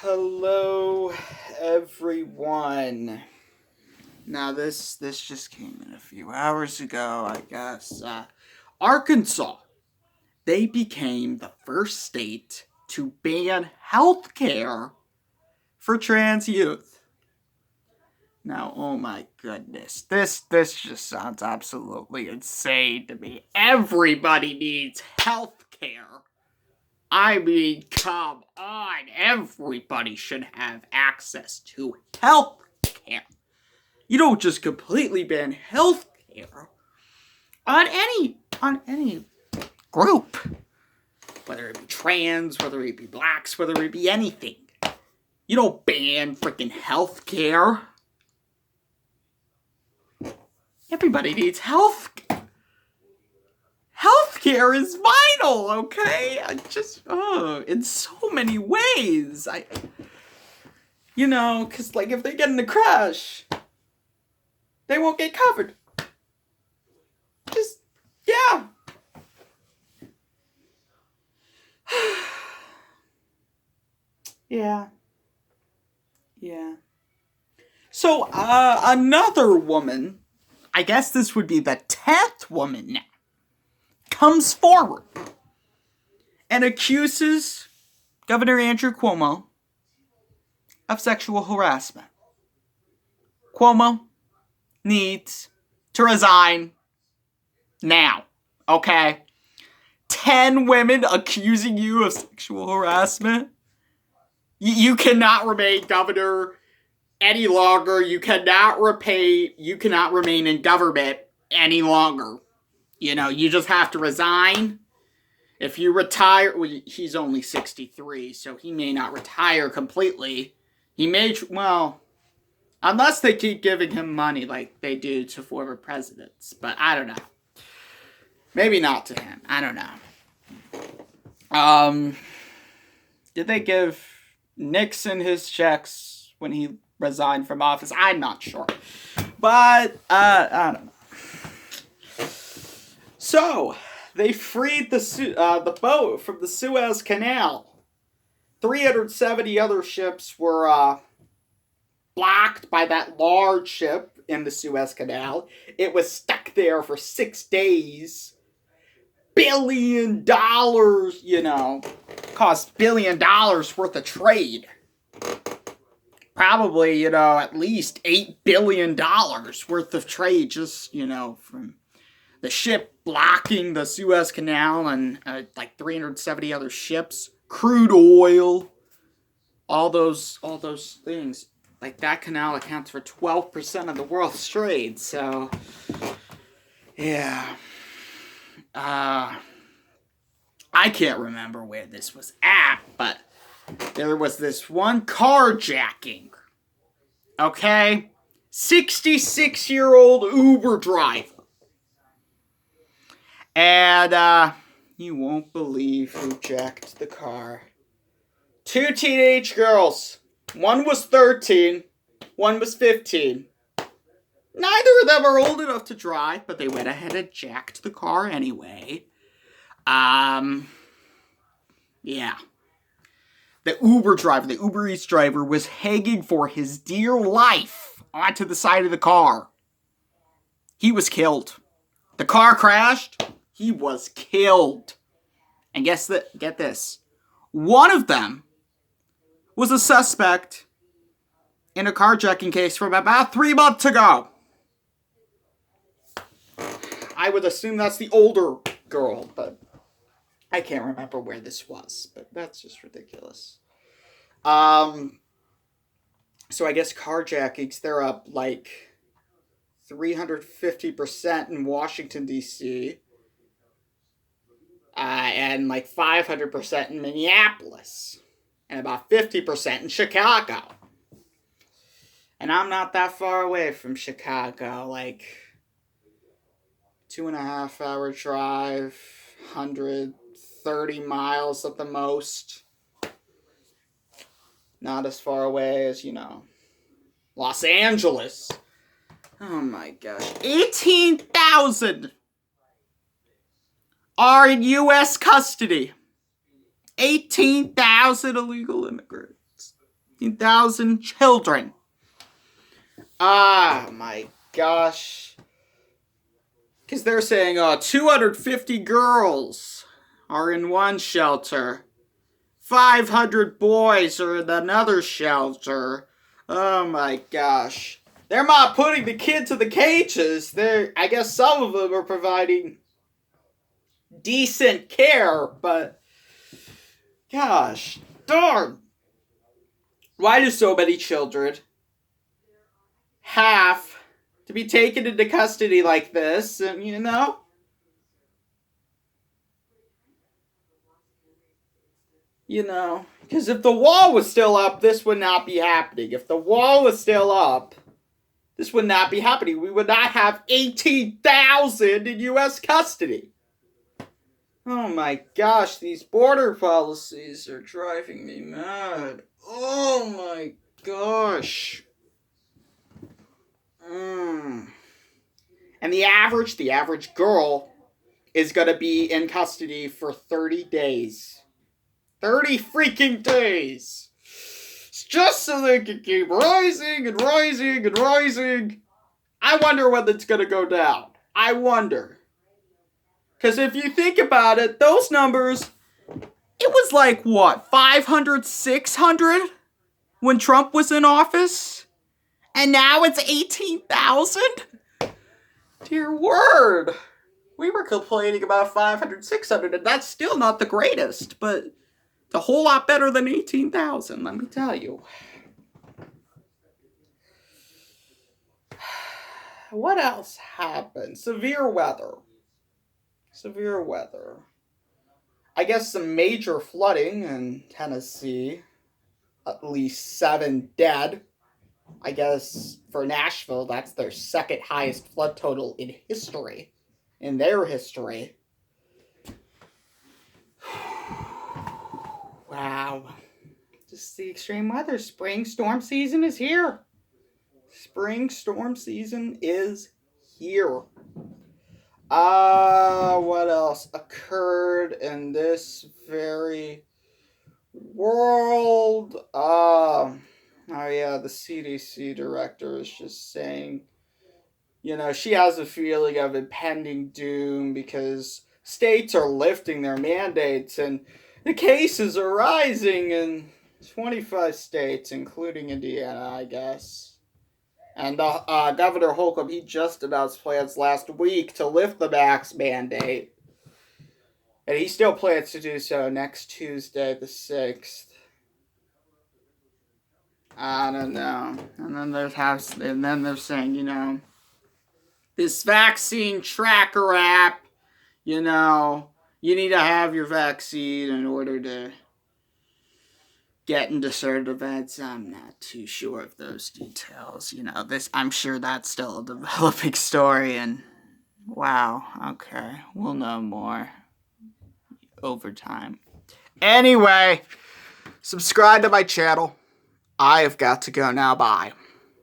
Hello, everyone. Now, this just came in a few hours ago, I guess. Arkansas, they became the first state to ban health care for trans youth. Now, oh my goodness, this just sounds absolutely insane to me. Everybody needs health care. I mean, come on. Everybody should have access to health care. You don't just completely ban health care on any group. Whether it be trans, whether it be blacks, whether it be anything. You don't ban freaking health care. Everybody needs health care. Healthcare is vital, okay? In so many ways. Because, if they get in a crash, they won't get covered. Yeah. Yeah. So, another woman, I guess this would be the 10th woman now, comes forward and accuses Governor Andrew Cuomo of sexual harassment. Cuomo needs to resign now, okay? 10 women accusing you of sexual harassment? You cannot remain governor any longer. You cannot remain in government any longer. You just have to resign. If you retire, well, he's only 63, so he may not retire completely. He may, unless they keep giving him money like they do to former presidents. But I don't know. Maybe not to him. I don't know. Did they give Nixon his checks when he resigned from office? I'm not sure. But, I don't know. So, they freed the boat from the Suez Canal. 370 other ships were blocked by that large ship in the Suez Canal. It was stuck there for 6 days. $1 billion, cost $1 billion worth of trade. Probably, at least $8 billion worth of trade just, from the ship blocking the Suez Canal and 370 other ships, crude oil, all those things. That canal accounts for 12% of the world's trade. So, yeah. I can't remember where this was at, but there was this one carjacking. Okay? 66-year-old Uber driver. And, you won't believe who jacked the car. 2 teenage girls. One was 13, one was 15. Neither of them are old enough to drive, but they went ahead and jacked the car anyway. Yeah. The Uber Eats driver was hanging for his dear life onto the side of the car. He was killed. The car crashed. He was killed. And get this. One of them was a suspect in a carjacking case from about 3 months ago. I would assume that's the older girl, but I can't remember where this was, but that's just ridiculous. So I guess carjackings, they're up 350% in Washington, D.C., and 500% in Minneapolis, and about 50% in Chicago. And I'm not that far away from Chicago, 2.5 hour drive, 130 miles at the most. Not as far away as, Los Angeles. Oh my gosh. 18,000 are in U.S. custody. 18,000 illegal immigrants. 18,000 children. Ah, my gosh. Because they're saying, 250 girls are in one shelter. 500 boys are in another shelter. Oh my gosh. They're not putting the kids in the cages. I guess some of them are providing decent care, but gosh darn. Why do so many children have to be taken into custody like this? And because if the wall was still up, this would not be happening. If the wall was still up, this would not be happening. We would not have 18,000 in U.S. custody. Oh my gosh, these border policies are driving me mad. Oh my gosh. And the average girl is going to be in custody for 30 days. 30 freaking days. It's just so they can keep rising and rising and rising. I wonder when it's going to go down. I wonder. Because if you think about it, those numbers, it was like, what, 500, 600 when Trump was in office? And now it's 18,000? Dear word. We were complaining about 500, 600, and that's still not the greatest, but it's a whole lot better than 18,000, let me tell you. What else happened? Severe weather. I guess some major flooding in Tennessee. At least 7 dead. I guess for Nashville, that's their second highest flood total in history. In their history. Wow. Just the extreme weather. Spring storm season is here. Spring storm season is here. What else occurred in this very world? Oh yeah, the CDC director is just saying, she has a feeling of impending doom because states are lifting their mandates and the cases are rising in 25 states, including Indiana, I guess. And Governor Holcomb, he just announced plans last week to lift the mask mandate. And he still plans to do so next Tuesday, the 6th. I don't know. And then they're saying, this vaccine tracker app, you need to have your vaccine in order to get into certain events. I'm not too sure of those details. I'm sure that's still a developing story, and wow, okay, we'll know more over time. Anyway, subscribe to my channel. I have got to go now. Bye.